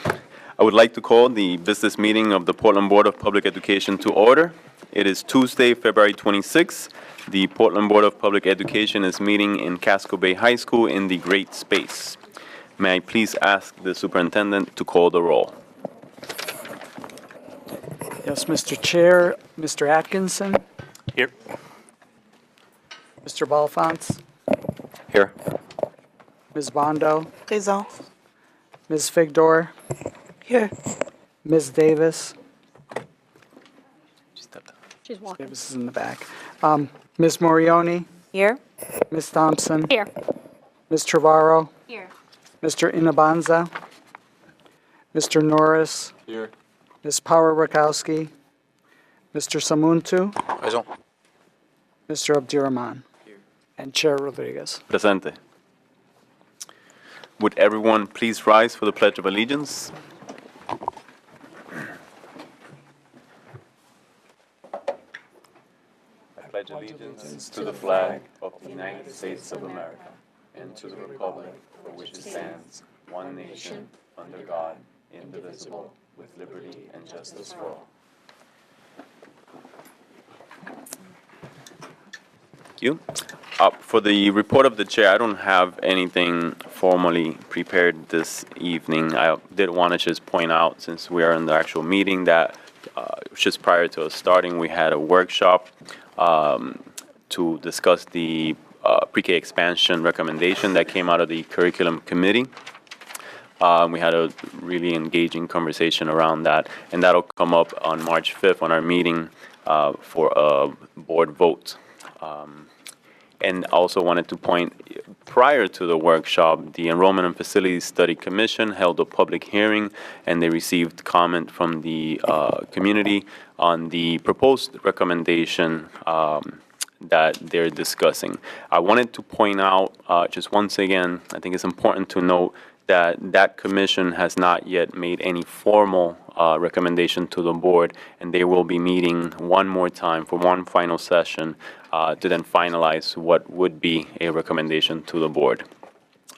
I would like to call the business meeting of the Portland Board of Public Education to order. It is Tuesday, February 26th. The Portland Board of Public Education is meeting in Casco Bay High School in the Great Space. May I please ask the superintendent to call the roll? Yes, Mr. Chair. Mr. Atkinson? Here. Mr. Balfont? Here. Ms. Bondo? Présent. Ms. Figdor? Here. Ms. Davis? She's walking. Davis is in the back. Ms. Morioni? Here. Ms. Thompson? Here. Ms. Trevorrow? Here. Mr. Inabanza? Mr. Norris? Here. Ms. Power-Rakowski? Mr. Samuntu? Présent. Mr. Abdirahman? And Chair Rodriguez. Presente. Would everyone please rise for the Pledge of Allegiance? I pledge allegiance to the flag of the United States of America and to the republic for which it stands, one nation, under God, indivisible, with liberty and justice for all. Thank you. For the report of the chair, I don't have anything formally prepared this evening. I did want to just point out, since we are in the actual meeting, that just prior to us starting, we had a workshop to discuss the pre-K expansion recommendation that came out of the curriculum committee. We had a really engaging conversation around that, and that'll come up on March 5th on our meeting for a board vote. And also wanted to point, prior to the workshop, the Enrollment and Facilities Study Commission held a public hearing, and they received comment from the community on the proposed recommendation that they're discussing. I wanted to point out, just once again, I think it's important to note that that commission has not yet made any formal recommendation to the board, and they will be meeting one more time for one final session to then finalize what would be a recommendation to the board.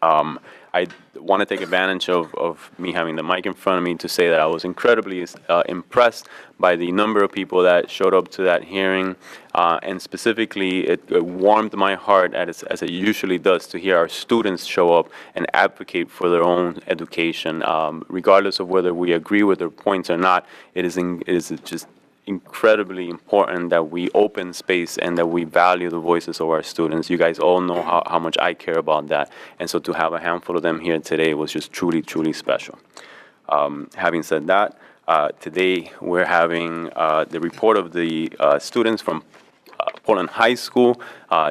I want to take advantage of me having the mic in front of me to say that I was incredibly impressed by the number of people that showed up to that hearing, and specifically it warmed my heart, as it usually does, to hear our students show up and advocate for their own education. Regardless of whether we agree with their points or not, it is just incredibly important that we open space and that we value the voices of our students. You guys all know how much I care about that. And so to have a handful of them here today was just truly, truly special. Having said that, today we're having the report of the students from Portland High School,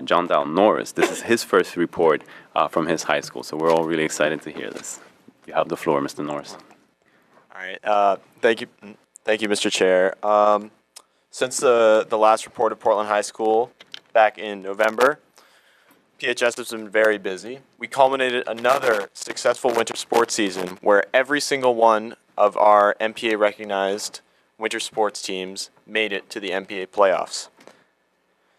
John Dal Norris. This is his first report from his high school, so we're all really excited to hear this. You have the floor, Mr. Norris. All right. Thank you. Thank you, Mr. Chair. Since the last report of Portland High School back in November, PHS has been very busy. We culminated another successful winter sports season where every single one of our MPA-recognized winter sports teams made it to the MPA playoffs.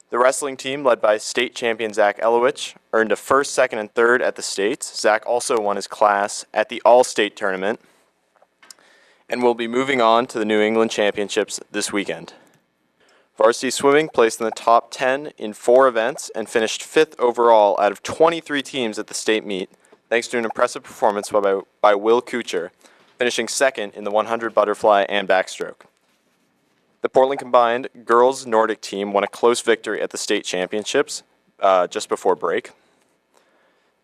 The wrestling team, led by state champion Zach Elowich, earned a first, second, and third at the states. Zach also won his class at the All-State Tournament, and will be moving on to the New England Championships this weekend. Varsity swimming placed in the top 10 in 4 events and finished 5th overall out of 23 teams at the state meet, thanks to an impressive performance by Will Kuchar, finishing 2nd in the 100 butterfly and backstroke. The Portland combined girls Nordic team won a close victory at the state championships just before break.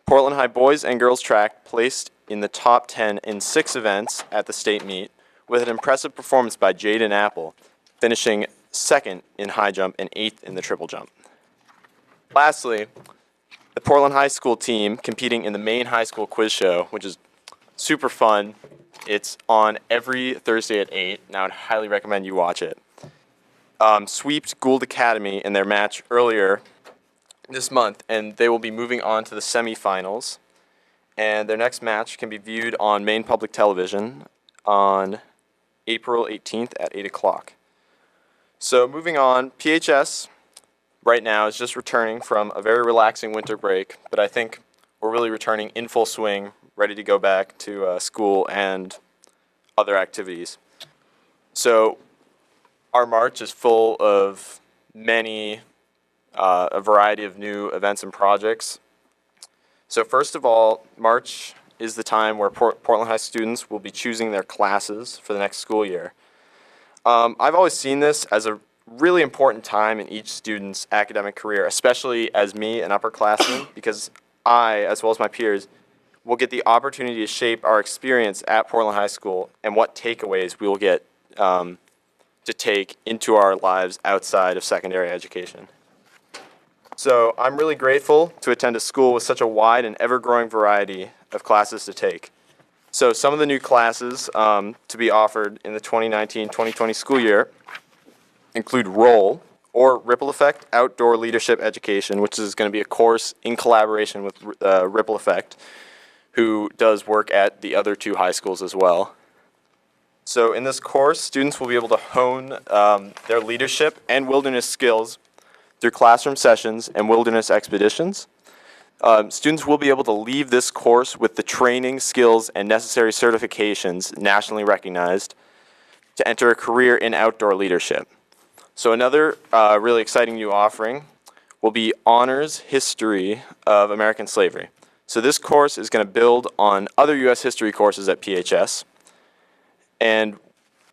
Portland High boys and girls track placed in the top 10 in 6 events at the state meet, with an impressive performance by Jaden Apple, finishing 2nd in high jump and 8th in the triple jump. Lastly, the Portland High School team competing in the Maine High School Quiz Show, which is super fun. It's on every Thursday at 8. Now I'd highly recommend you watch it. Sweeped Gould Academy in their match earlier this month, and they will be moving on to the semifinals. And their next match can be viewed on Maine Public Television on April 18th at 8 o'clock. So moving on, PHS right now is just returning from a very relaxing winter break, but I think we're really returning in full swing ready to go back to school and other activities. So our March is full of a variety of new events and projects. So first of all, March is the time where Portland High students will be choosing their classes for the next school year. I've always seen this as a really important time in each student's academic career, especially as me, an upperclassman, because I, as well as my peers, will get the opportunity to shape our experience at Portland High School and what takeaways we will get to take into our lives outside of secondary education. So I'm really grateful to attend a school with such a wide and ever-growing variety of classes to take. So some of the new classes to be offered in the 2019-2020 school year include ROLE, or Ripple Effect Outdoor Leadership Education, which is going to be a course in collaboration with Ripple Effect, who does work at the other two high schools as well. So in this course, students will be able to hone their leadership and wilderness skills through classroom sessions and wilderness expeditions. Students will be able to leave this course with the training, skills, and necessary certifications nationally recognized to enter a career in outdoor leadership. So another really exciting new offering will be Honors History of American Slavery. So this course is going to build on other U.S. history courses at PHS, and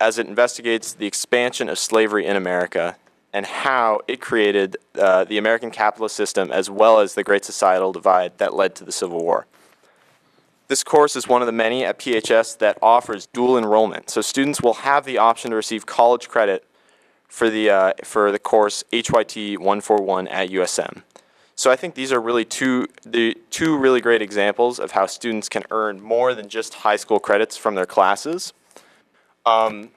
as it investigates the expansion of slavery in America and how it created the American capitalist system as well as the great societal divide that led to the Civil War. This course is one of the many at PHS that offers dual enrollment. So students will have the option to receive college credit for the course HYT 141 at USM. So I think these are really two really great examples of how students can earn more than just high school credits from their classes. I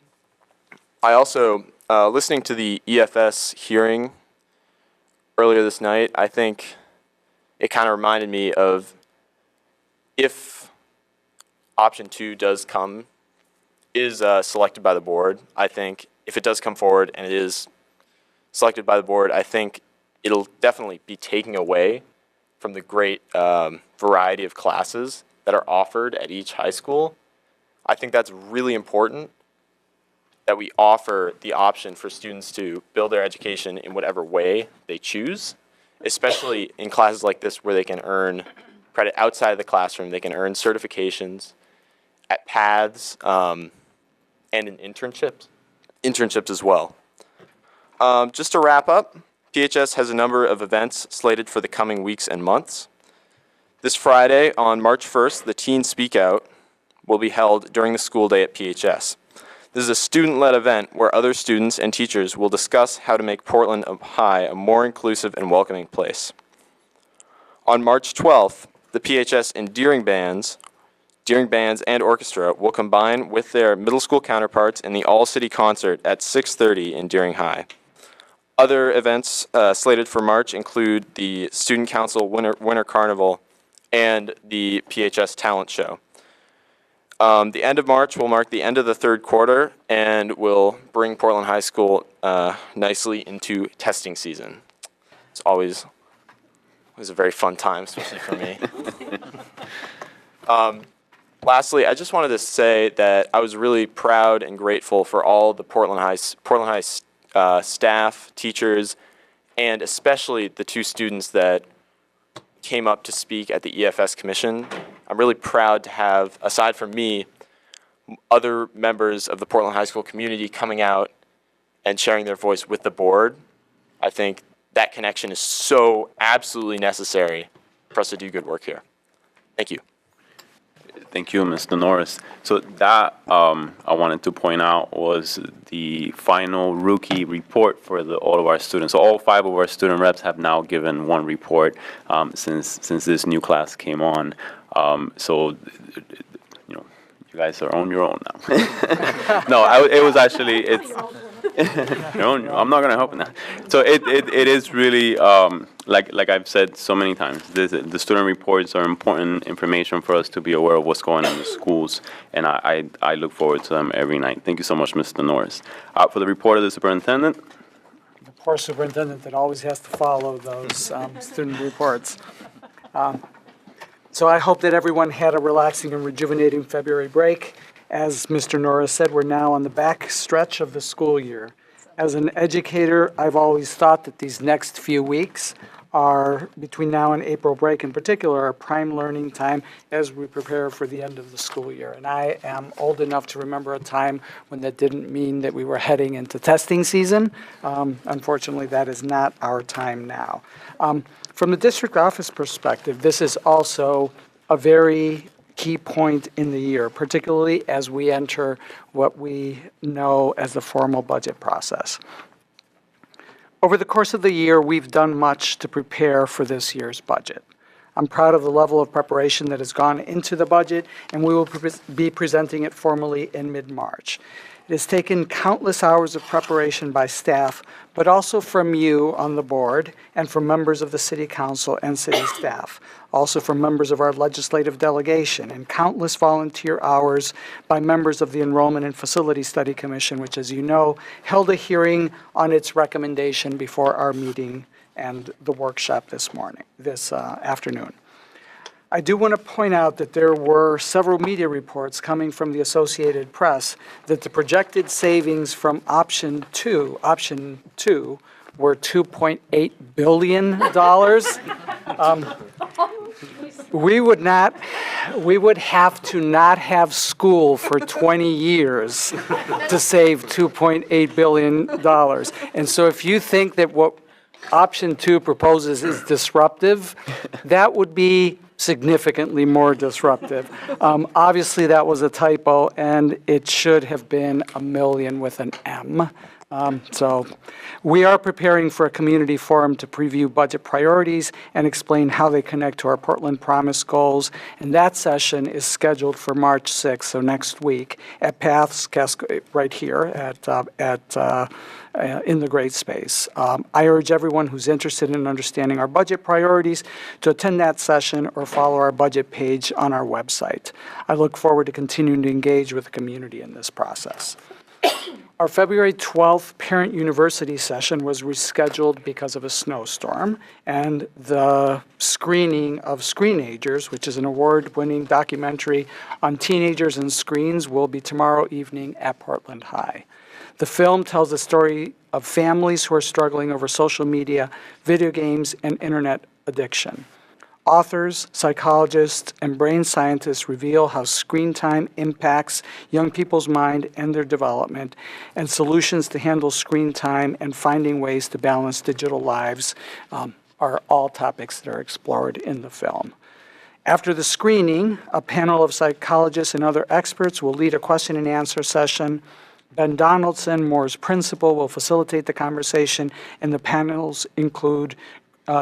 also, listening to the EFS hearing earlier this night, I think it kind of reminded me of if option 2 does come, is selected by the board. I think if it does come forward and it is selected by the board, I think it'll definitely be taking away from the great variety of classes that are offered at each high school. I think that's really important, that we offer the option for students to build their education in whatever way they choose, especially in classes like this where they can earn credit outside of the classroom. They can earn certifications at paths and in internships as well. Just to wrap up, PHS has a number of events slated for the coming weeks and months. This Friday, on March 1st, the Teen Speak Out will be held during the school day at PHS. This is a student-led event where other students and teachers will discuss how to make Portland High a more inclusive and welcoming place. On March 12th, the PHS Endearing Bands and Orchestra will combine with their middle school counterparts in the All-City Concert at 6:30 in Deering High. Other events slated for March include the Student Council Winter Carnival and the PHS Talent Show. The end of March will mark the end of the third quarter and will bring Portland High School nicely into testing season. It's always a very fun time, especially for me. Lastly, I just wanted to say that I was really proud and grateful for all the Portland High staff, teachers, and especially the two students that came up to speak at the EFS Commission. I'm really proud to have, aside from me, other members of the Portland High School community coming out and sharing their voice with the board. I think that connection is so absolutely necessary for us to do good work here. Thank you. Thank you, Mr. Norris. So that, I wanted to point out, was the final rookie report for all of our students. So all 5 of our student reps have now given one report since this new class came on. So, you know, you guys are on your own now. No, it was actually, I'm not going to help in that. So it is really, like I've said so many times, the student reports are important information for us to be aware of what's going on in the schools, and I look forward to them every night. Thank you so much, Mr. Norris. For the report of the superintendent. The poor superintendent that always has to follow those student reports. So I hope that everyone had a relaxing and rejuvenating February break. As Mr. Norris said, we're now on the back stretch of the school year. As an educator, I've always thought that these next few weeks are, between now and April break in particular, are prime learning time as we prepare for the end of the school year. And I am old enough to remember a time when that didn't mean that we were heading into testing season. Unfortunately, that is not our time now. From the district office perspective, this is also a very key point in the year, particularly as we enter what we know as the formal budget process. Over the course of the year, we've done much to prepare for this year's budget. I'm proud of the level of preparation that has gone into the budget, and we will be presenting it formally in mid-March. It has taken countless hours of preparation by staff, but also from you on the board and from members of the City Council and city staff, also from members of our legislative delegation, and countless volunteer hours by members of the Enrollment and Facility Study Commission, which, as you know, held a hearing on its recommendation before our meeting and the workshop this afternoon. I do want to point out that there were several media reports coming from the Associated Press that the projected savings from option two were $2.8 billion. We would have to not have school for 20 years to save $2.8 billion. And so if you think that what option 2 proposes is disruptive, that would be significantly more disruptive. Obviously, that was a typo, and it should have been $1 million with an M. So we are preparing for a community forum to preview budget priorities and explain how they connect to our Portland Promise goals. And that session is scheduled for March 6th, so next week, at Paths right here in the Great Space. I urge everyone who's interested in understanding our budget priorities to attend that session or follow our budget page on our website. I look forward to continuing to engage with the community in this process. Our February 12th Parent University session was rescheduled because of a snowstorm, and the screening of Screenagers, which is an award-winning documentary on teenagers and screens, will be tomorrow evening at Portland High. The film tells the story of families who are struggling over social media, video games, and internet addiction. Authors, psychologists, and brain scientists reveal how screen time impacts young people's mind and their development, and solutions to handle screen time and finding ways to balance digital lives are all topics that are explored in the film. After the screening, a panel of psychologists and other experts will lead a question and answer session. Ben Donaldson, Moore's principal, will facilitate the conversation, and the panels include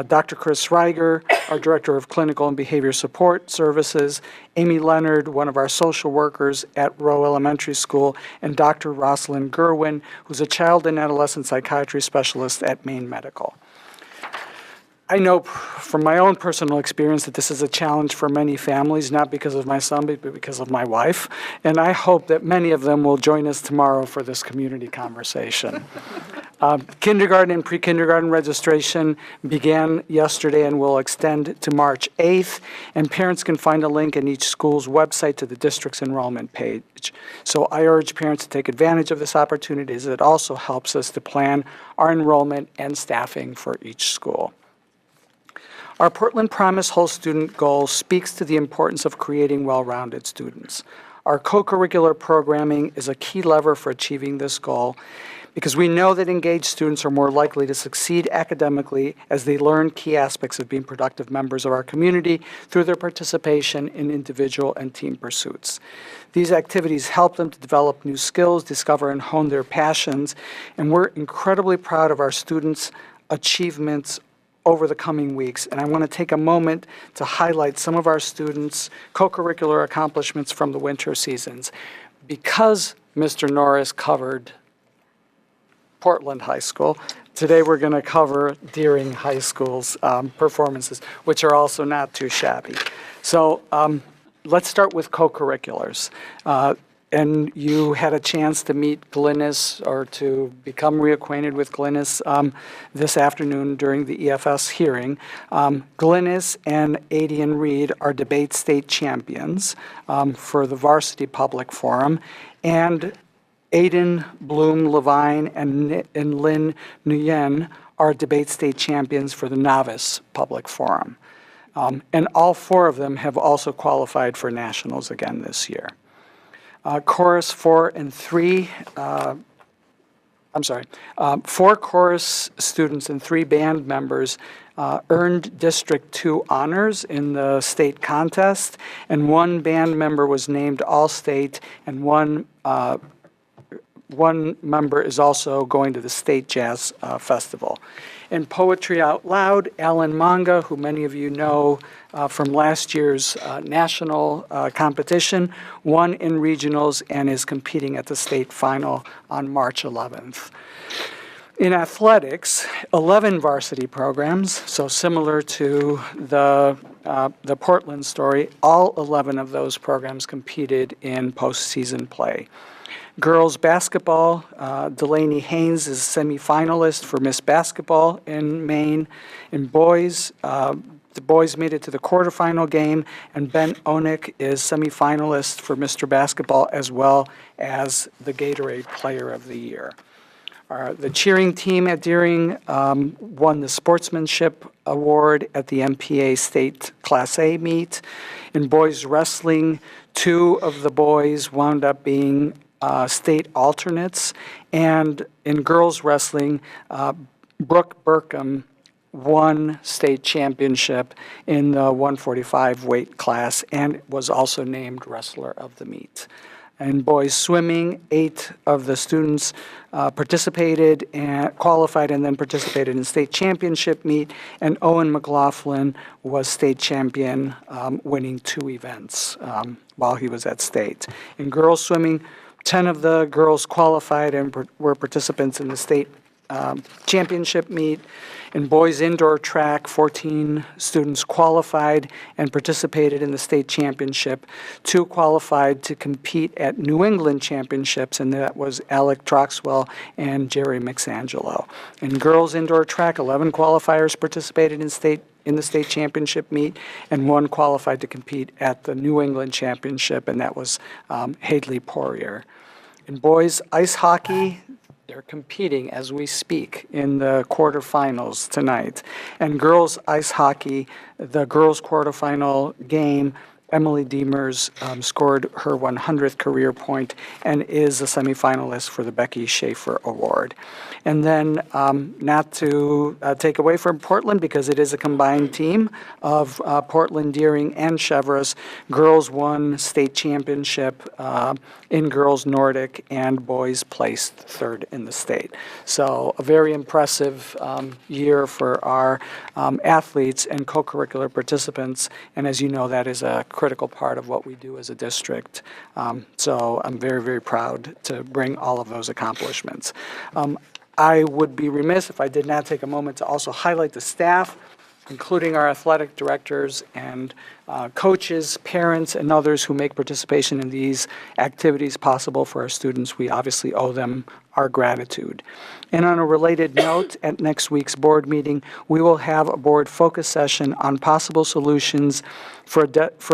Dr. Chris Reiger, our Director of Clinical and Behavior Support Services, Amy Leonard, one of our social workers at Rowe Elementary School, and Dr. Rosalind Gerwin, who's a child and adolescent psychiatry specialist at Maine Medical. I know from my own personal experience that this is a challenge for many families, not because of my son, but because of my wife. And I hope that many of them will join us tomorrow for this community conversation. Kindergarten and pre-kindergarten registration began yesterday and will extend to March 8th. And parents can find a link in each school's website to the district's enrollment page. So I urge parents to take advantage of this opportunity, as it also helps us to plan our enrollment and staffing for each school. Our Portland Promise Whole Student Goal speaks to the importance of creating well-rounded students. Our co-curricular programming is a key lever for achieving this goal, because we know that engaged students are more likely to succeed academically as they learn key aspects of being productive members of our community through their participation in individual and team pursuits. These activities help them to develop new skills, discover and hone their passions, and we're incredibly proud of our students' achievements over the coming weeks. And I want to take a moment to highlight some of our students' co-curricular accomplishments from the winter seasons. Because Mr. Norris covered Portland High School, today we're going to cover Deering High School's performances, which are also not too shabby. So let's start with co-curriculars. and you had a chance to meet Glynis or to become reacquainted with Glynis this afternoon during the EFS hearing. Glynis and Adian Reed are debate state champions for the Varsity Public Forum, and Aiden Bloom Levine and Lynn Nguyen are debate state champions for the Novice Public Forum. And all four of them have also qualified for nationals again this year. Chorus 4 and 3, four chorus students and 3 band members earned District 2 honors in the state contest, and 1 band member was named All-State, and one member is also going to the State Jazz Festival. In Poetry Out Loud, Alan Manga, who many of you know from last year's national competition, won in regionals and is competing at the state final on March 11th. In athletics, 11 varsity programs, so similar to the Portland story, all 11 of those programs competed in postseason play. Girls basketball, Delaney Haynes is semifinalist for Miss Basketball in Maine. In boys, the boys made it to the quarterfinal game, and Ben Onik is semifinalist for Mr. Basketball as well as the Gatorade Player of the Year. The cheering team at Deering won the Sportsmanship Award at the MPA State Class A meet. In boys wrestling, 2 of the boys wound up being state alternates, and in girls wrestling, Brooke Burkham won state championship in the 145 weight class and was also named wrestler of the meet. In boys swimming, 8 of the students participated and qualified and then participated in state championship meet, and Owen McLaughlin was state champion, winning 2 events while he was at state. In girls swimming, 10 of the girls qualified and were participants in the state championship meet. In boys indoor track, 14 students qualified and participated in the state championship. 2 qualified to compete at New England championships, and that was Alec Troxwell and Jerry Mixangelo. In girls indoor track, 11 qualifiers participated in the state championship meet, and 1 qualified to compete at the New England championship, and that was Hadley Poirier. In boys ice hockey, they're competing as we speak in the quarterfinals tonight. And girls ice hockey, the girls quarterfinal game, Emily Demers scored her 100th career point and is a semifinalist for the Becky Schaefer Award. And then not to take away from Portland, because it is a combined team of Portland, Deering, and Chevrolet, girls won state championship in girls Nordic, and boys placed 3rd in the state. So a very impressive year for our athletes and co-curricular participants, and as you know, that is a critical part of what we do as a district. So I'm very, very proud to bring all of those accomplishments. I would be remiss if I did not take a moment to also highlight the staff, including our athletic directors and coaches, parents, and others who make participation in these activities possible for our students. We obviously owe them our gratitude. And on a related note, at next week's board meeting, we will have a board focus session on possible solutions for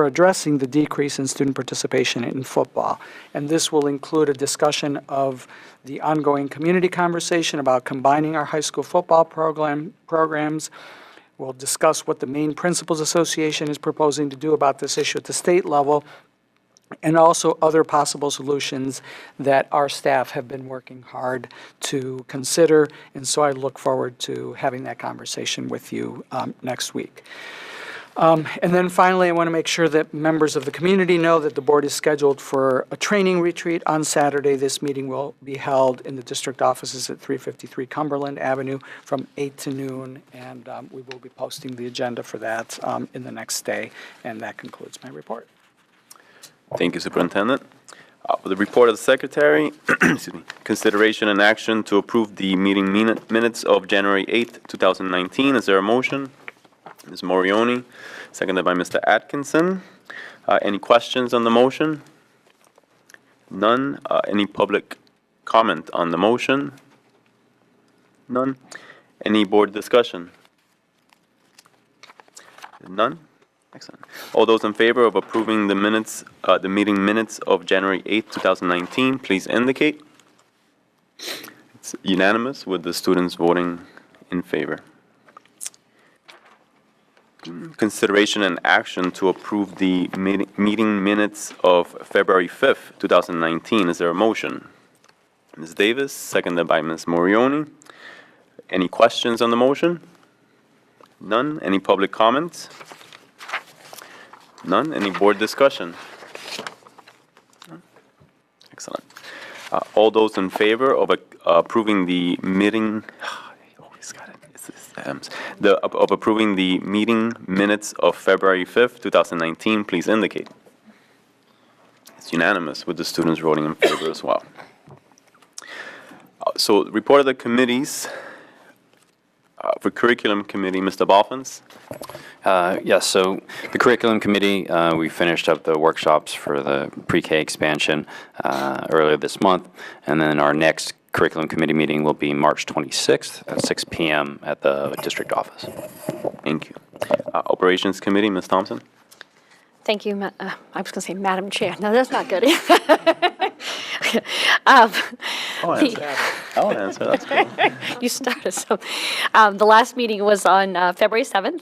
addressing the decrease in student participation in football. And this will include a discussion of the ongoing community conversation about combining our high school football programs. We'll discuss what the Maine Principals Association is proposing to do about this issue at the state level, and also other possible solutions that our staff have been working hard to consider. And so I look forward to having that conversation with you next week. And then finally, I want to make sure that members of the community know that the board is scheduled for a training retreat on Saturday. This meeting will be held in the district offices at 353 Cumberland Avenue from 8 to noon, and we will be posting the agenda for that in the next day. And that concludes my report. Thank you, Superintendent. For the report of the Secretary, excuse me, consideration and action to approve the meeting minutes of January 8th, 2019. Is there a motion? Ms. Morioni, seconded by Mr. Atkinson. Any questions on the motion? None. Any public comment on the motion? None. Any board discussion? None? Excellent. All those in favor of approving the minutes, the meeting minutes of January 8th, 2019, please indicate. It's unanimous with the students voting in favor. Consideration and action to approve the meeting minutes of February 5th, 2019. Is there a motion? Ms. Davis, seconded by Ms. Morioni. Any questions on the motion? None. Any public comments? None. Any board discussion? None. Excellent. All those in favor of approving the meeting, of approving the meeting minutes of February 5th, 2019, please indicate. It's unanimous with the students voting in favor as well. So, report of the committees. For Curriculum Committee, Mr. Balfins. Yes, so the Curriculum Committee, we finished up the workshops for the pre-K expansion earlier this month, and then our next Curriculum Committee meeting will be March 26th at 6 p.m. at the district office. Thank you. Operations Committee, Ms. Thompson. Thank you. I was going to say Madam Chair. No, that's not good. I'll answer. That's good. You started. So, the last meeting was on February 7th,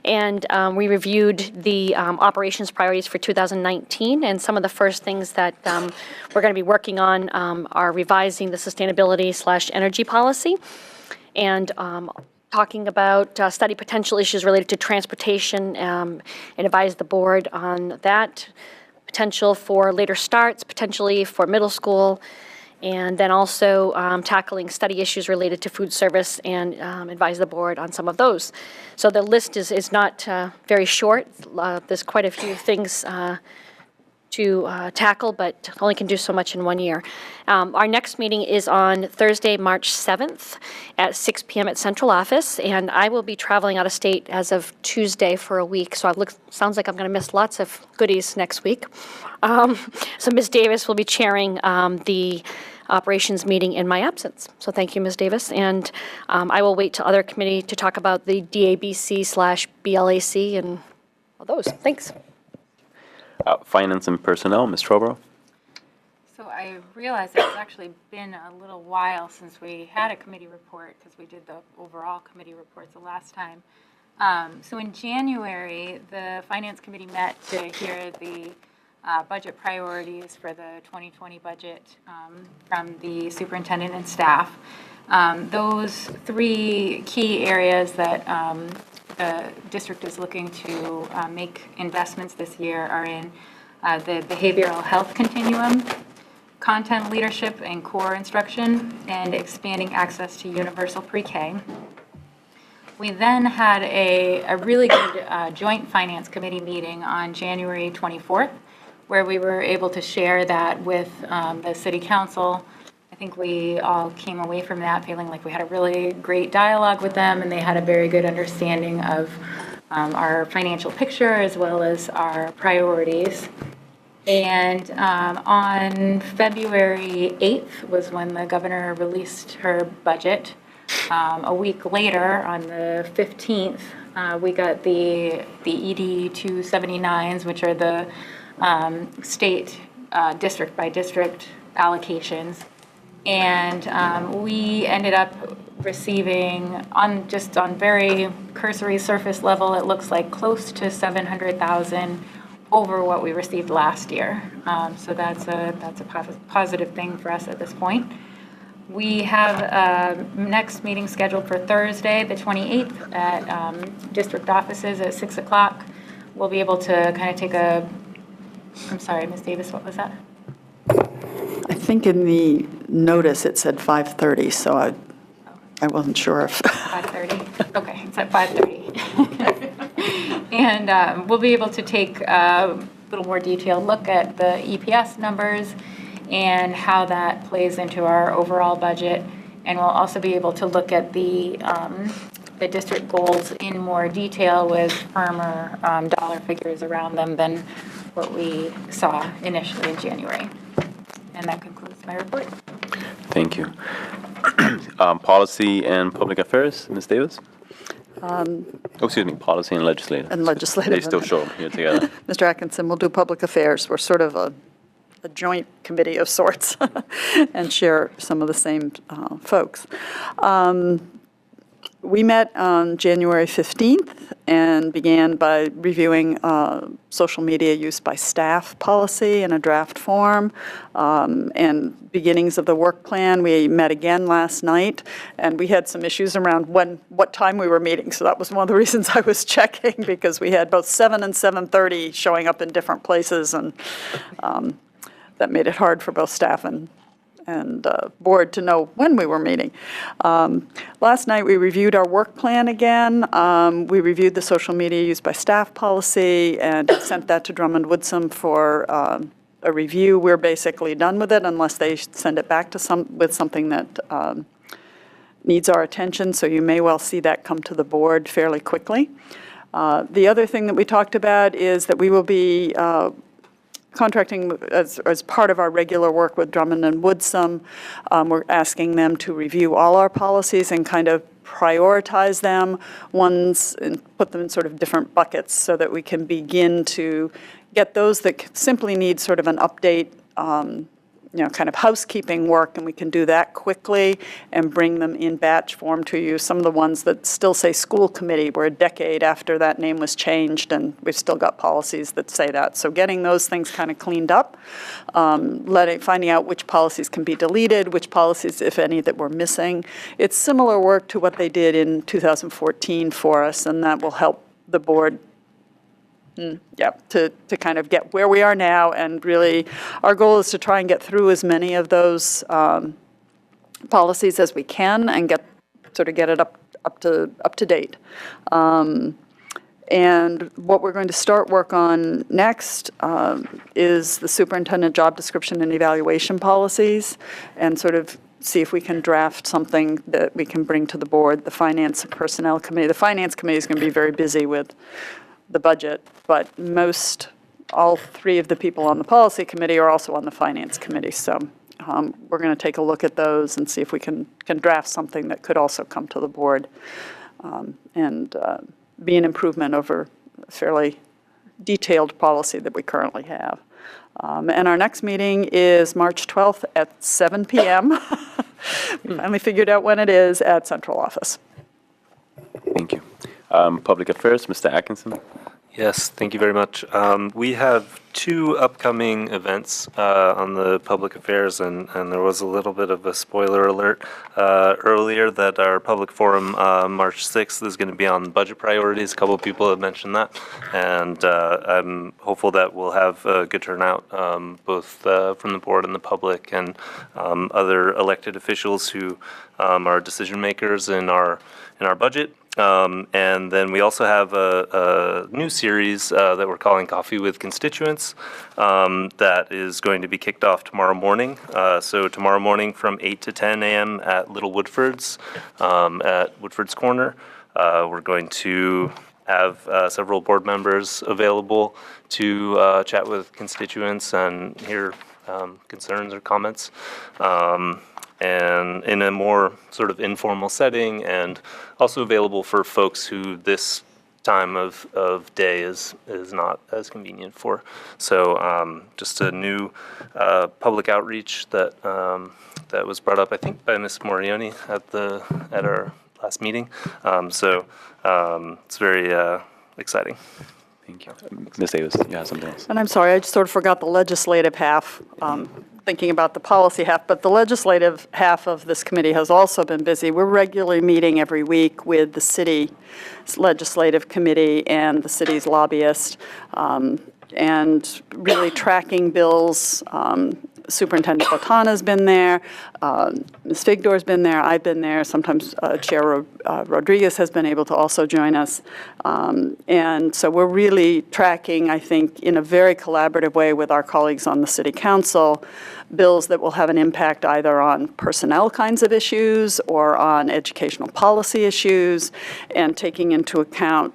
and we reviewed the operations priorities for 2019, and some of the first things that we're going to be working on are revising the sustainability/energy policy, and talking about study potential issues related to transportation and advise the board on that, potential for later starts, potentially for middle school, and then also tackling study issues related to food service and advise the board on some of those. So the list is not very short. There's quite a few things to tackle, but only can do so much in 1 year. Our next meeting is on Thursday, March 7th at 6 p.m. at Central Office, and I will be traveling out of state as of Tuesday for a week, so sounds like I'm going to miss lots of goodies next week. So Ms. Davis will be chairing the operations meeting in my absence. So thank you, Ms. Davis, and I will wait to other committee to talk about the DABC/BLAC and all those. Thanks. Finance and Personnel, Ms. Trobro. So I realize it's actually been a little while since we had a committee report, because we did the overall committee reports the last time. So in January, the Finance Committee met to hear the budget priorities for the 2020 budget from the superintendent and staff. Those three key areas that the district is looking to make investments this year are in the behavioral health continuum, content leadership and core instruction, and expanding access to universal pre-K. We then had a really good joint finance committee meeting on January 24th, where we were able to share that with the city council. I think we all came away from that feeling like we had a really great dialogue with them, and they had a very good understanding of our financial picture as well as our priorities. And on February 8th was when the governor released her budget. A week later, on the 15th, we got the ED 279s, which are the state district by district allocations. And we ended up receiving, on very cursory surface level, it looks like close to 700,000 over what we received last year. So that's a positive thing for us at this point. We have a next meeting scheduled for Thursday, the 28th, at district offices at 6 o'clock. We'll be able to kind of take I'm sorry, Ms. Davis, what was that? I think in the notice it said 5:30, so I wasn't sure if... 5:30? Okay, it's at 5:30. And we'll be able to take a little more detailed look at the EPS numbers and how that plays into our overall budget. And we'll also be able to look at the district goals in more detail with firmer dollar figures around them than what we saw initially in January. And that concludes my report. Thank you. Policy and Public Affairs, Ms. Davis? Excuse me, Policy and Legislative. And Legislative. They still show up here together. Mr. Atkinson will do Public Affairs. We're sort of a joint committee of sorts and share some of the same folks. We met on January 15th and began by reviewing social media use by staff policy in a draft form and beginnings of the work plan. We met again last night, and we had some issues around what time we were meeting. So that was one of the reasons I was checking, because we had both 7 and 7:30 showing up in different places, and that made it hard for both staff and board to know when we were meeting. Last night, we reviewed our work plan again. We reviewed the social media used by staff policy and sent that to Drummond Woodsum for a review. We're basically done with it unless they send it back to with something that needs our attention, so you may well see that come to the board fairly quickly. The other thing that we talked about is that we will be contracting as part of our regular work with Drummond and Woodsum. We're asking them to review all our policies and kind of prioritize them, and put them in sort of different buckets so that we can begin to get those that simply need sort of an update, kind of housekeeping work, and we can do that quickly and bring them in batch form to you. Some of the ones that still say school committee, we're a decade after that name was changed, and we've still got policies that say that. So getting those things kind of cleaned up, finding out which policies can be deleted, which policies, if any, that we're missing. It's similar work to what they did in 2014 for us, and that will help the board to kind of get where we are now. And really, our goal is to try and get through as many of those policies as we can and get it up to date. And what we're going to start work on next is the superintendent job description and evaluation policies, and sort of see if we can draft something that we can bring to the board. The Finance and Personnel Committee. The Finance Committee is going to be very busy with the budget, but all three of the people on the policy committee are also on the finance committee. So we're going to take a look at those and see if we can draft something that could also come to the board and be an improvement over a fairly detailed policy that we currently have. And our next meeting is March 12th at 7 p.m. We finally figured out when it is at central office. Thank you. Public Affairs, Mr. Atkinson. Yes, thank you very much. We have two upcoming events on the public affairs, and there was a little bit of a spoiler alert earlier that our public forum, March 6th, is going to be on budget priorities. A couple of people have mentioned that, and I'm hopeful that we'll have a good turnout, both from the board and the public and other elected officials who are decision makers in our budget. And then we also have a new series that we're calling Coffee with Constituents that is going to be kicked off tomorrow morning. So tomorrow morning from 8 to 10 a.m. at Little Woodford's, at Woodford's Corner. We're going to have several board members available to chat with constituents and hear concerns or comments. And in a more sort of informal setting, and also available for folks who this time of day is not as convenient for. So just a new public outreach that that was brought up, I think, by Ms. Morioni at our last meeting. So it's very exciting. Thank you. Ms. Davis, you have something else? And I'm sorry, I just sort of forgot the legislative half, thinking about the policy half, but the legislative half of this committee has also been busy. We're regularly meeting every week with the city legislative committee and the city's lobbyist, and really tracking bills. Superintendent Botana's been there, Ms. Figdor's been there, I've been there, sometimes Chair Rodriguez has been able to also join us. And so we're really tracking, I think, in a very collaborative way with our colleagues on the City Council, bills that will have an impact either on personnel kinds of issues or on educational policy issues, and taking into account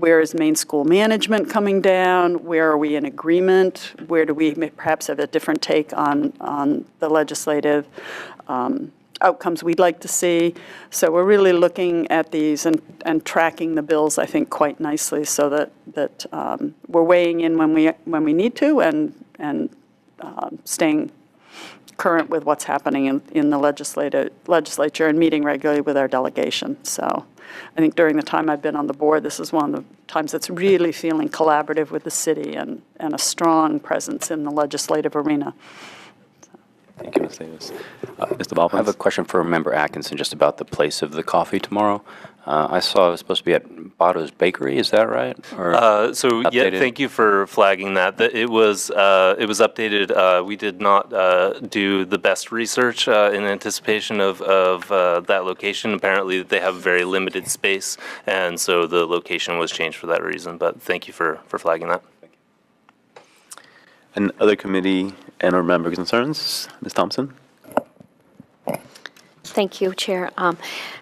where is Maine school management coming down? Where are we in agreement? Where do we perhaps have a different take on the legislative outcomes we'd like to see? So we're really looking at these and tracking the bills, I think, quite nicely, so that we're weighing in when we need to and staying current with what's happening in the legislature and meeting regularly with our delegation. So I think during the time I've been on the board, this is one of the times that's really feeling collaborative with the city and a strong presence in the legislative arena. Thank you, Ms. Davis. Mr. Baldwin? I have a question for Member Atkinson just about the place of the coffee tomorrow. I saw it was supposed to be at Botto's Bakery. Is that right? Or Yeah, updated? thank you for flagging that. It was updated. We did not do the best research in anticipation of that location. Apparently, they have very limited space, and so the location was changed for that reason. But thank you for flagging that. And other committee and/or member concerns? Ms. Thompson? Thank you, Chair.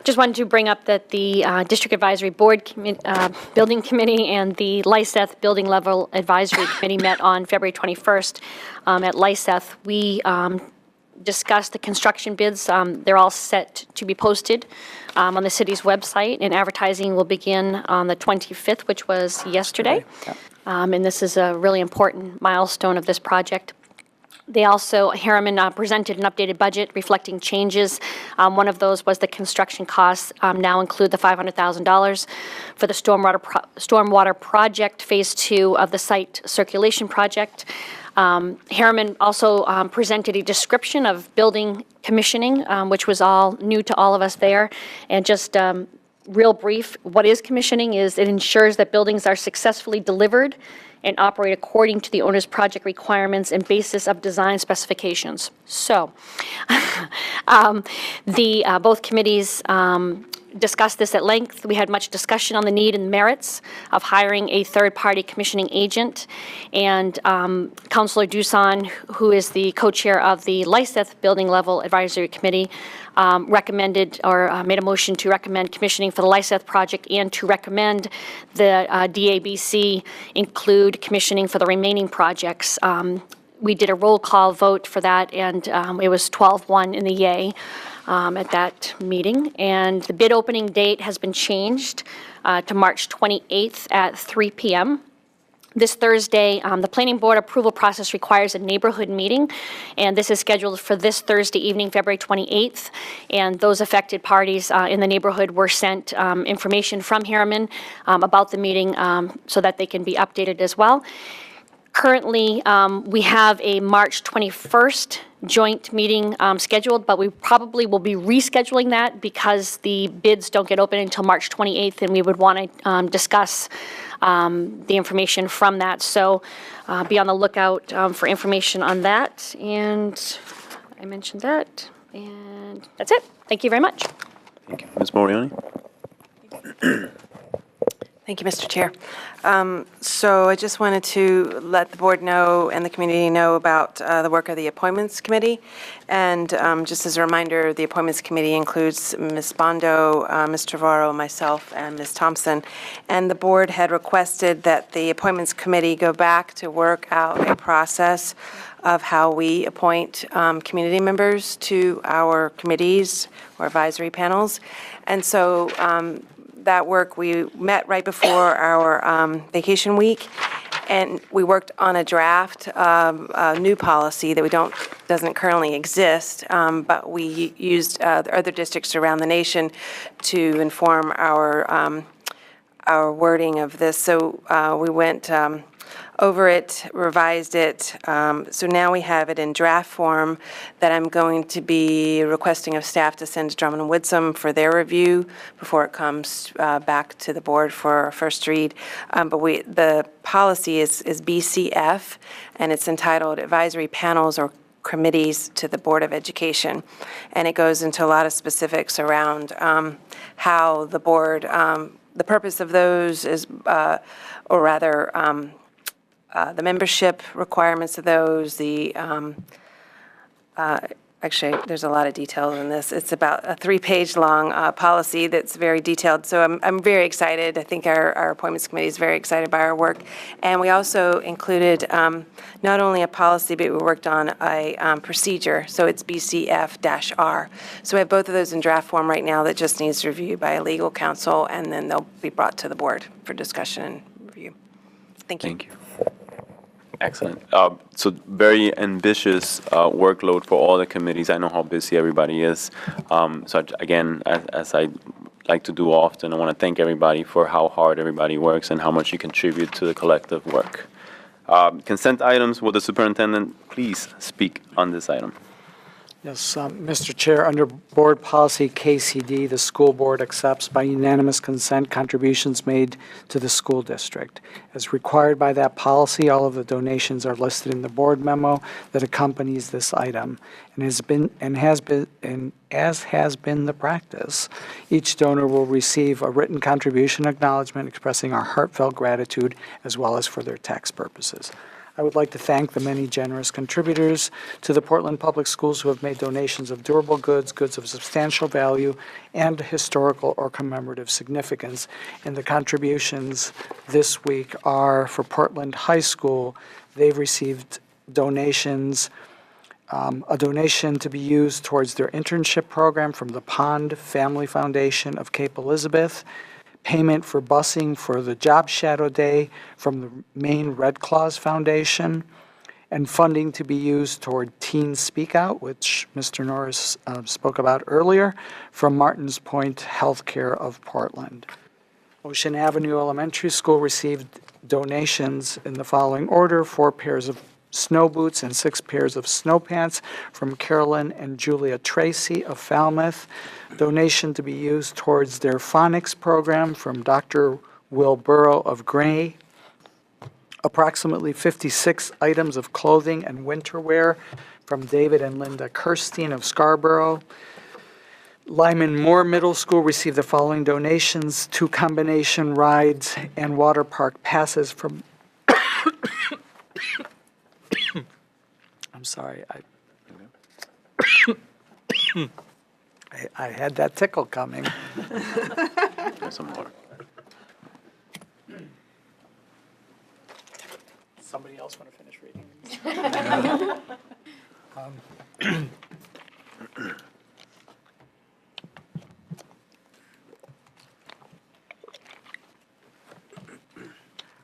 Just wanted to bring up that the District Advisory Board Building Committee and the Lyseth Building Level Advisory Committee met on February 21st at Lyseth. We discussed the construction bids. They're all set to be posted on the city's website, and advertising will begin on the 25th, which was yesterday. And this is a really important milestone of this project. They also, Harriman presented an updated budget reflecting changes. One of those was the construction costs now include the $500,000 for the stormwater project, Phase 2 of the site circulation project. Harriman also presented a description of building commissioning, which was all new to all of us there. And just real brief, what is commissioning is it ensures that buildings are successfully delivered and operate according to the owner's project requirements and basis of design specifications. So, both committees discussed this at length. We had much discussion on the need and merits of hiring a third-party commissioning agent. And Councilor Duson, who is the co-chair of the Lyseth Building Level Advisory Committee, recommended or made a motion to recommend commissioning for the Lyseth project and to recommend the DABC include commissioning for the remaining projects. We did a roll call vote for that, and it was 12-1 in the yay at that meeting. And the bid opening date has been changed to March 28th at 3 p.m. This Thursday, the planning board approval process requires a neighborhood meeting, and this is scheduled for this Thursday evening, February 28th. And those affected parties in the neighborhood were sent information from Harriman about the meeting so that they can be updated as well. Currently, we have a March 21st joint meeting scheduled, but we probably will be rescheduling that because the bids don't get open until March 28th, and we would want to discuss the information from that. So be on the lookout for information on that. And I mentioned that, and that's it. Thank you very much. Thank you. Ms. Morioni? Thank you, Mr. Chair. So I just wanted to let the board know and the community know about the work of the Appointments Committee. And just as a reminder, the Appointments Committee includes Ms. Bondo, Ms. Trevorrow, myself, and Ms. Thompson. And the board had requested that the Appointments Committee go back to work out a process of how we appoint community members to our committees or advisory panels. And so that work, we met right before our vacation week, and we worked on a draft a new policy that doesn't currently exist, but we used other districts around the nation to inform our wording of this. So we went over it, revised it. So now we have it in draft form that I'm going to be requesting of staff to send to Drummond and Woodsum for their review before it comes back to the board for a first read. But the policy is BCF, and it's entitled Advisory Panels or Committees to the Board of Education. And it goes into a lot of specifics around how the board, the purpose of those is, or rather, the membership requirements of those, the actually, there's a lot of details in this. It's about a 3-page long policy that's very detailed. So I'm very excited. I think our appointments committee is very excited by our work. And we also included not only a policy, but we worked on a procedure. So it's BCF-R. So we have both of those in draft form right now that just needs review by a legal counsel, and then they'll be brought to the board for discussion and review. Thank you. Thank you. Excellent. So very ambitious workload for all the committees. I know how busy everybody is. Again, as I like to do often, I want to thank everybody for how hard everybody works and how much you contribute to the collective work. Consent items, will the superintendent please speak on this item? Yes, Mr. Chair, under Board Policy KCD, the school board accepts by unanimous consent contributions made to the school district. As required by that policy, all of the donations are listed in the board memo that accompanies this item, and as has been the practice, each donor will receive a written contribution acknowledgement expressing our heartfelt gratitude as well as for their tax purposes. I would like to thank the many generous contributors to the Portland Public Schools who have made donations of durable goods, goods of substantial value, and historical or commemorative significance. And the contributions this week are for Portland High School. They've received donations, a donation to be used towards their internship program from the Pond Family Foundation of Cape Elizabeth, payment for busing for the Job Shadow Day from the Maine Red Claws Foundation, and funding to be used toward Teen Speak Out, which Mr. Norris spoke about earlier, from Martins Point Healthcare of Portland. Ocean Avenue Elementary School received donations in the following order: 4 pairs of snow boots and 6 pairs of snow pants from Carolyn and Julia Tracy of Falmouth. Donation to be used towards their phonics program from Dr. Will Burrow of Gray. Approximately 56 items of clothing and winter wear from David and Linda Kirstein of Scarborough. Lyman Moore Middle School received the following donations: 2 combination rides and water park passes from I'm sorry, I had that tickle coming. There's some more. Somebody else want to finish reading?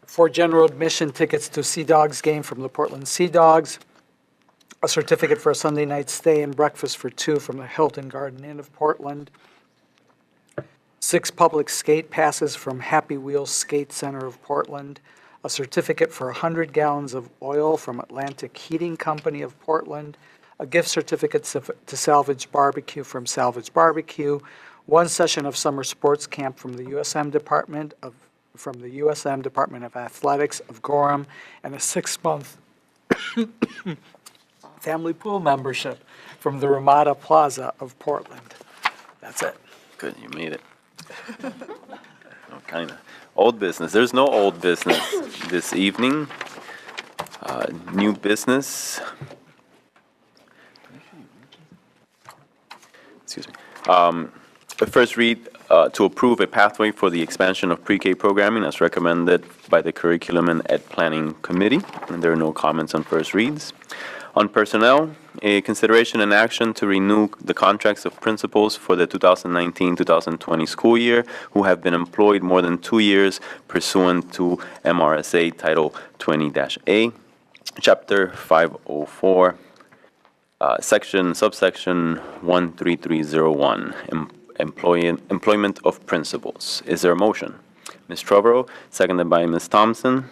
For general admission tickets to Sea Dogs game from the Portland Sea Dogs, a certificate for a Sunday night stay and breakfast for 2 from the Hilton Garden Inn of Portland, 6 public skate passes from Happy Wheels Skate Center of Portland, a certificate for 100 gallons of oil from Atlantic Heating Company of Portland, a gift certificate to Salvage Barbecue from Salvage Barbecue, 1 session of summer sports camp from the USM Department of Athletics of Gorham, and a 6-month family pool membership from the Ramada Plaza of Portland. That's it. Good, you made it. No, kind of. Old business. There's no old business this evening. New business. Excuse me. First read to approve a pathway for the expansion of pre-K programming as recommended by the Curriculum and Ed Planning Committee. And there are no comments on first reads. On personnel, a consideration and action to renew the contracts of principals for the 2019-2020 school year who have been employed more than 2 years pursuant to MRSA Title 20-A, Chapter 504, subsection 13301, employment of principals. Is there a motion? Ms. Trevorrow, seconded by Ms. Thompson.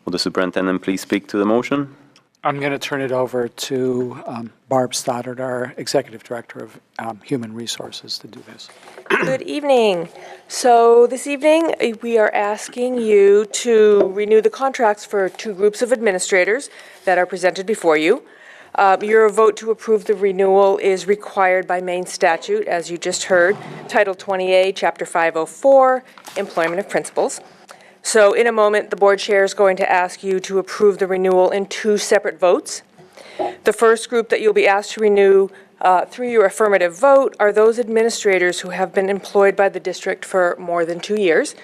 Will the superintendent please speak to the motion? I'm going to turn it over to Barb Stoddard, our Executive Director of Human Resources, to do this. Good evening. So this evening, we are asking you to renew the contracts for 2 groups of administrators that are presented before you. Your vote to approve the renewal is required by Maine statute, as you just heard, Title 20A, Chapter 504, Employment of Principals. So in a moment, the board chair is going to ask you to approve the renewal in 2 separate votes. The first group that you'll be asked to renew through your affirmative vote are those administrators who have been employed by the district for more than 2 years.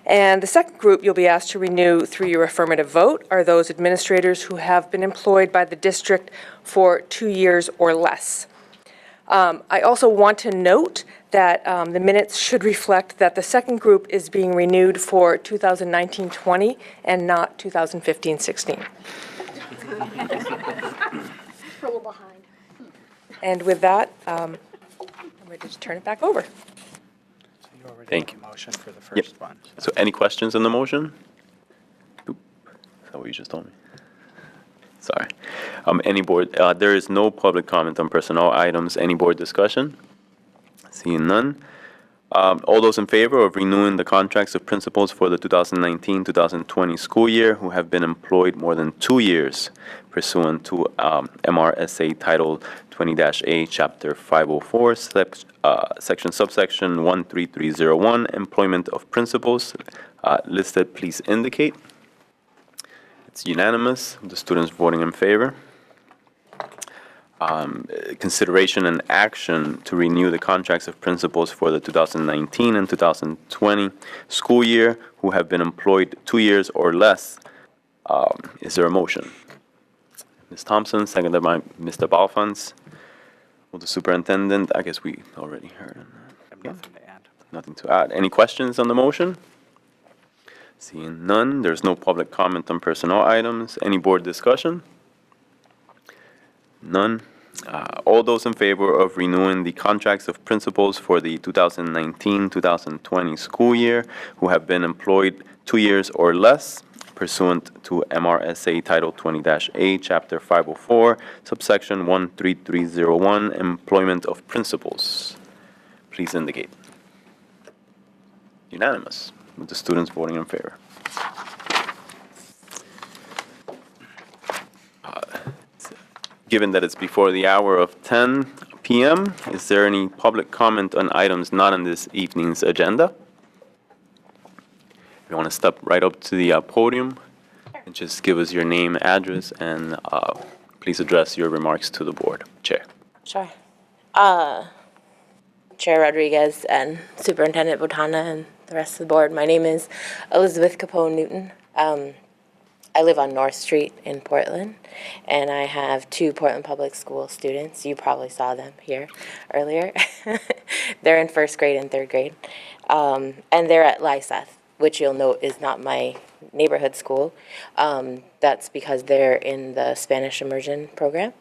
And the second group you'll be asked to renew through your affirmative vote are those administrators who have been employed by the district for 2 years or less. I also want to note that the minutes should reflect that the second group is being renewed for 2019-20 and not 2015-16. We're a little behind. And with that, I'm ready to turn it back over. Thank you. Motion for the Yep. first one. So any questions on the motion? Oop. Is that what you just told me? Sorry. Any board, there is no public comment on personnel items. Any board discussion? Seeing none. All those in favor of renewing the contracts of principals for the 2019-2020 school year who have been employed more than 2 years pursuant to MRSA Title 20-A, Chapter 504, Section Subsection 13301, Employment of Principals, listed, please indicate. It's unanimous, the students voting in favor. Consideration and action to renew the contracts of principals for the 2019 and 2020 school year who have been employed 2 years or less. Is there a motion? Ms. Thompson, seconded by Mr. Balfans. Will the superintendent, I guess we already heard on that. I have nothing to add. Nothing to add. Any questions on the motion? Seeing none, there's no public comment on personnel items. Any board discussion? None. All those in favor of renewing the contracts of principals for the 2019-2020 school year who have been employed 2 years or less pursuant to MRSA Title 20-A, Chapter 504, subsection 13301, Employment of Principals, please indicate. Unanimous, with the students voting in favor. Given that it's before the hour of 10 p.m., is there any public comment on items not on this evening's agenda? If you want to step right up to the podium and just give us your name, address, and please address your remarks to the board. Chair. Sure. Chair Rodriguez and Superintendent Botana and the rest of the board, my name is Elizabeth Capone Newton. I live on North Street in Portland, and I have 2 Portland Public School students. You probably saw them here earlier. They're in 1st grade and 3rd grade, and they're at Lyseth, which you'll note is not my neighborhood school. That's because they're in the Spanish immersion program.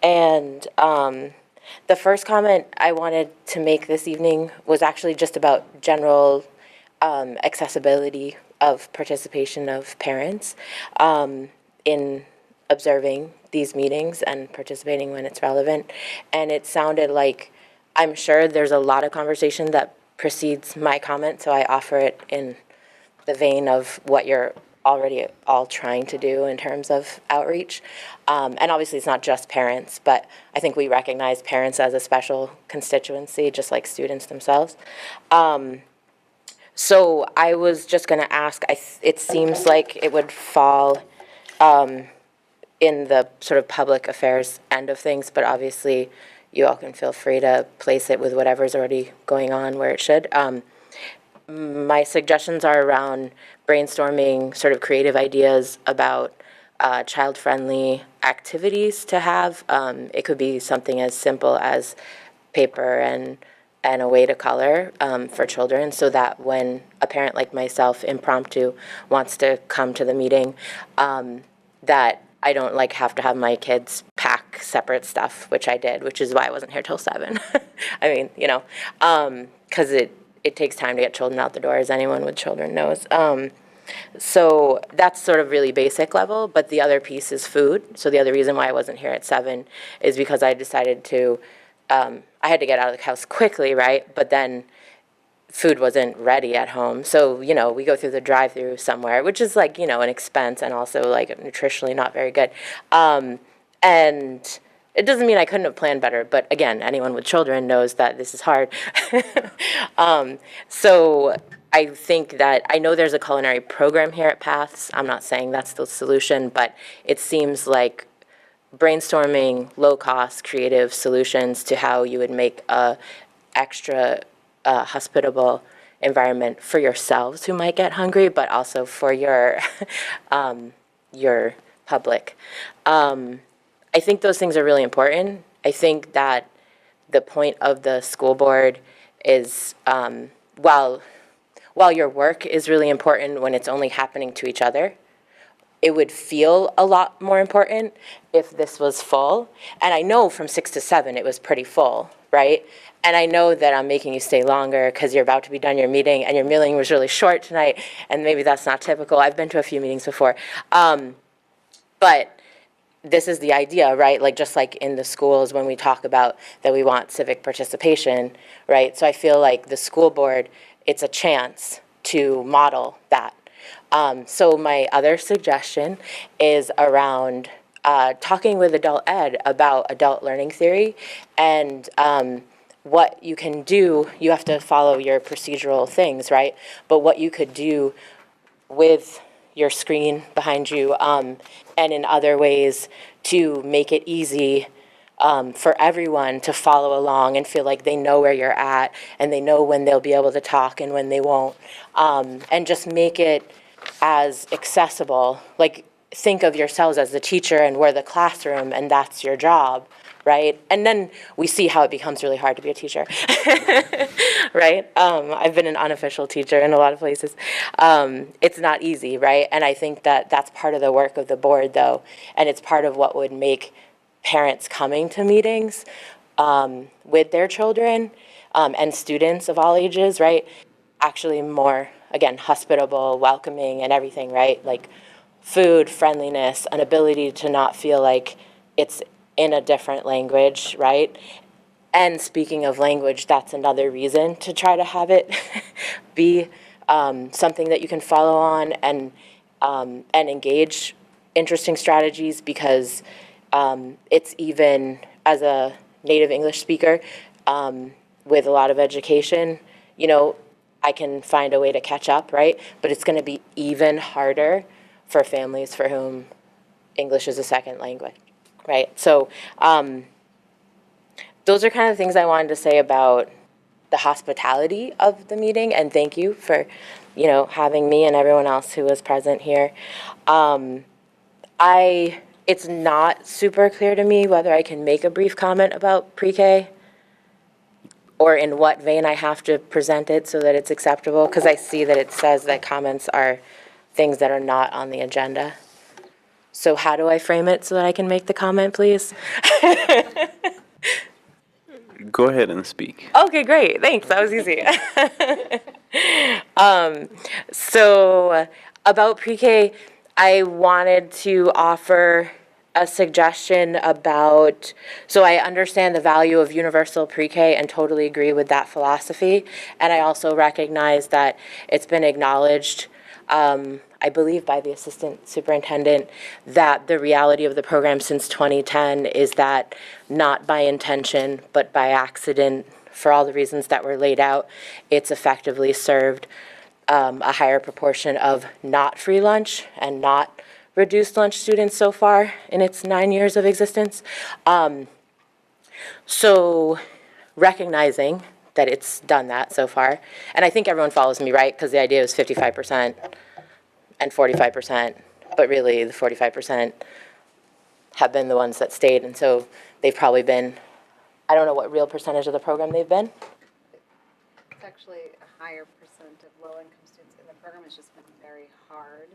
And the first comment I wanted to make this evening was actually just about general accessibility of participation of parents in observing these meetings and participating when it's relevant. And it sounded like, I'm sure there's a lot of conversation that precedes my comment, so I offer it in the vein of what you're already all trying to do in terms of outreach. And obviously it's not just parents, but I think we recognize parents as a special constituency, just like students themselves. So I was just going to ask, it seems like it would fall in the sort of public affairs end of things, but obviously you all can feel free to place it with whatever's already going on where it should. My suggestions are around brainstorming sort of creative ideas about child-friendly activities to have. It could be something as simple as paper and a way to color for children, so that when a parent like myself, impromptu, wants to come to the meeting, that I don't like have to have my kids pack separate stuff, which I did, which is why I wasn't here till 7. I mean, you know, because it takes time to get children out the door, as anyone with children knows. So that's sort of really basic level, but the other piece is food. So the other reason why I wasn't here at 7 is because I decided to, I had to get out of the house quickly, right? But then food wasn't ready at home. So, you know, we go through the drive-through somewhere, which is like, you know, an expense and also like nutritionally not very good. And it doesn't mean I couldn't have planned better, but again, anyone with children knows that this is hard. So I think that, I know there's a culinary program here at Paths. I'm not saying that's the solution, but it seems like brainstorming low-cost creative solutions to how you would make a extra hospitable environment for yourselves who might get hungry, but also for your public. I think those things are really important. I think that the point of the school board is, while your work is really important when it's only happening to each other, it would feel a lot more important if this was full. And I know from 6 to 7 it was pretty full, right? And I know that I'm making you stay longer because you're about to be done your meeting, and your meeting was really short tonight, and maybe that's not typical. I've been to a few meetings before. But this is the idea, right? Like, just like in the schools when we talk about that we want civic participation, right? So I feel like the school board, it's a chance to model that. So my other suggestion is around talking with adult ed about adult learning theory and what you can do. You have to follow your procedural things, right? But what you could do with your screen behind you and in other ways to make it easy for everyone to follow along and feel like they know where you're at and they know when they'll be able to talk and when they won't, and just make it as accessible. Like, think of yourselves as the teacher and we're the classroom and that's your job, right? And then we see how it becomes really hard to be a teacher, right? I've been an unofficial teacher in a lot of places. It's not easy, right? And I think that that's part of the work of the board, though, and it's part of what would make parents coming to meetings with their children and students of all ages, right, actually more, again, hospitable, welcoming, and everything, right? Like food, friendliness, an ability to not feel like it's in a different language, right? And speaking of language, that's another reason to try to have it be something that you can follow on and engage interesting strategies, because it's, even as a native English speaker with a lot of education, you know, I can find a way to catch up, right? But it's going to be even harder for families for whom English is a second language, right? So those are kind of things I wanted to say about the hospitality of the meeting, and thank you for, you know, having me and everyone else who was present here. It's not super clear to me whether I can make a brief comment about pre-K or in what vein I have to present it so that it's acceptable, because I see that it says that comments are things that are not on the agenda. So how do I frame it so that I can make the comment, please? Go ahead and speak. Okay, great. Thanks. That was easy. So about pre-K, I wanted to offer a suggestion about, so I understand the value of universal pre-K and totally agree with that philosophy. And I also recognize that it's been acknowledged, I believe by the assistant superintendent, that the reality of the program since 2010 is that not by intention, but by accident, for all the reasons that were laid out, it's effectively served a higher proportion of not free lunch and not reduced lunch students so far in its 9 years of existence. So recognizing that it's done that so far, and I think everyone follows me, right? Because the idea was 55% and 45%, but really the 45% have been the ones that stayed, and so they've probably been, I don't know what real percentage of the program they've been. It's actually a higher percent of low-income students in the program. It's just been very hard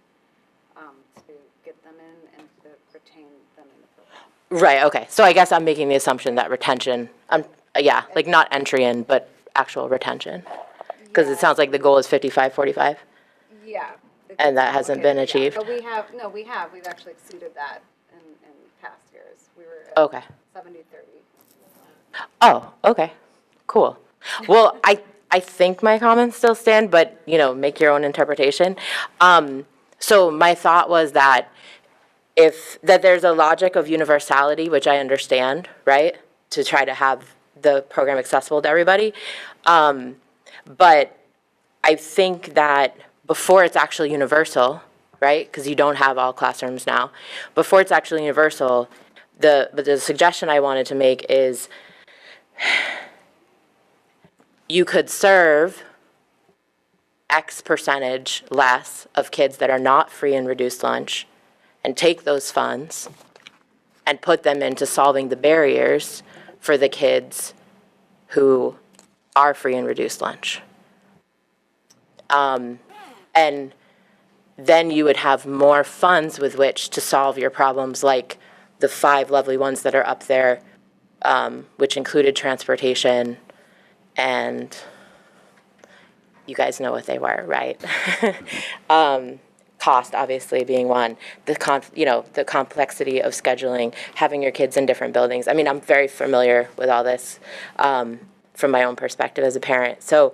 to get them in and to retain them in the program. Right, okay. So I guess I'm making the assumption that retention, like not entry in, but actual retention. Because it sounds like the goal is 55, 45. Yeah. And that hasn't been achieved? But we've actually exceeded that in past years. We were at Okay. 70-30. Oh, okay, cool. Well, I think my comments still stand, but, you know, make your own interpretation. So my thought was that that there's a logic of universality, which I understand, right? To try to have the program accessible to everybody. But I think that before it's actually universal, right? Because you don't have all classrooms now. Before it's actually universal, the suggestion I wanted to make is you could serve X percentage less of kids that are not free and reduced lunch and take those funds and put them into solving the barriers for the kids who are free and reduced lunch. And then you would have more funds with which to solve your problems, like the 5 lovely ones that are up there, which included transportation, and you guys know what they were, right? Cost, obviously, being one. The complexity of scheduling, having your kids in different buildings. I mean, I'm very familiar with all this from my own perspective as a parent. So,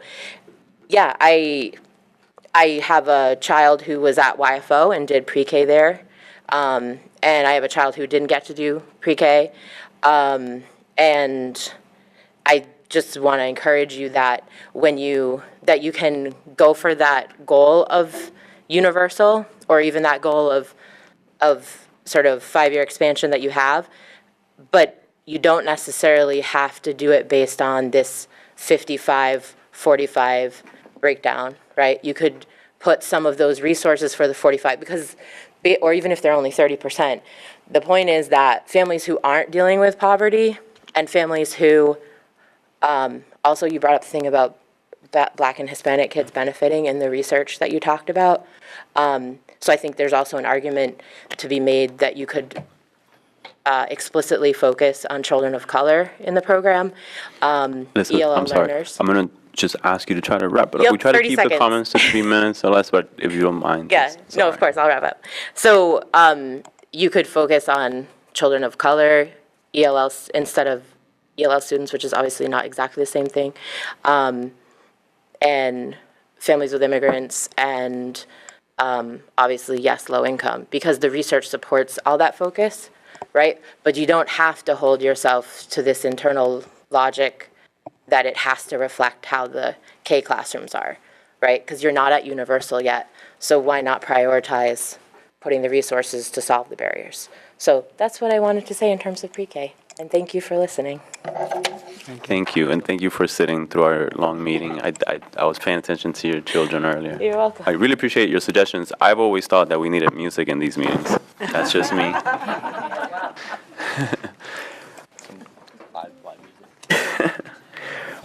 yeah, I have a child who was at YFO and did pre-K there, and I have a child who didn't get to do pre-K, and I just want to encourage you that that you can go for that goal of universal, or even that goal of sort of 5-year expansion that you have, but you don't necessarily have to do it based on this 55-45 breakdown, right? You could put some of those resources for the 45, or even if they're only 30%. The point is that families who aren't dealing with poverty and families who, also you brought up the thing about Black and Hispanic kids benefiting in the research that you talked about. So I think there's also an argument to be made that you could explicitly focus on children of color in the program. Listen, ELL I'm sorry. learners. I'm going to just ask you to try to wrap it up. Yep, We try to 30 keep seconds. the comments to 3 minutes or less, but if you don't mind. Yeah, just- no, of course, I'll wrap up. So you could focus on children of color, ELLs, instead of ELL students, which is obviously not exactly the same thing, and families with immigrants, and obviously, yes, low income, because the research supports all that focus, right? But you don't have to hold yourself to this internal logic that it has to reflect how the K classrooms are, right? Because you're not at universal yet, so why not prioritize putting the resources to solve the barriers? So that's what I wanted to say in terms of pre-K, and thank you for listening. Thank you, and thank you for sitting through our long meeting. I was paying attention to your children earlier. You're welcome. I really appreciate your suggestions. I've always thought that we needed music in these meetings. That's just me.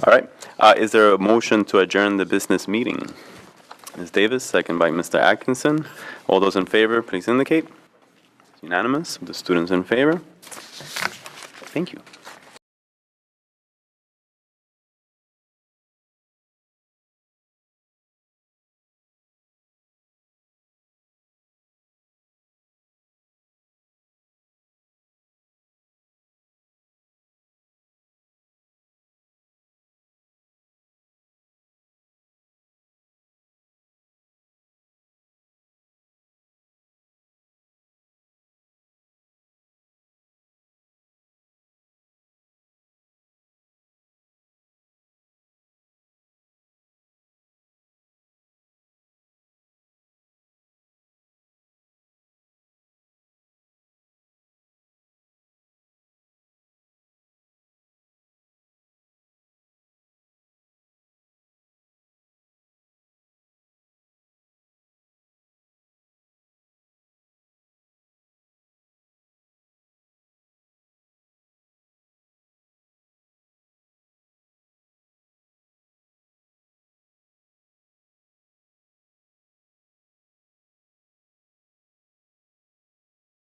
All right. Is there a motion to adjourn the business meeting? Ms. Davis, second by Mr. Atkinson. All those in favor, please indicate. It's unanimous. The students in favor. Thank you.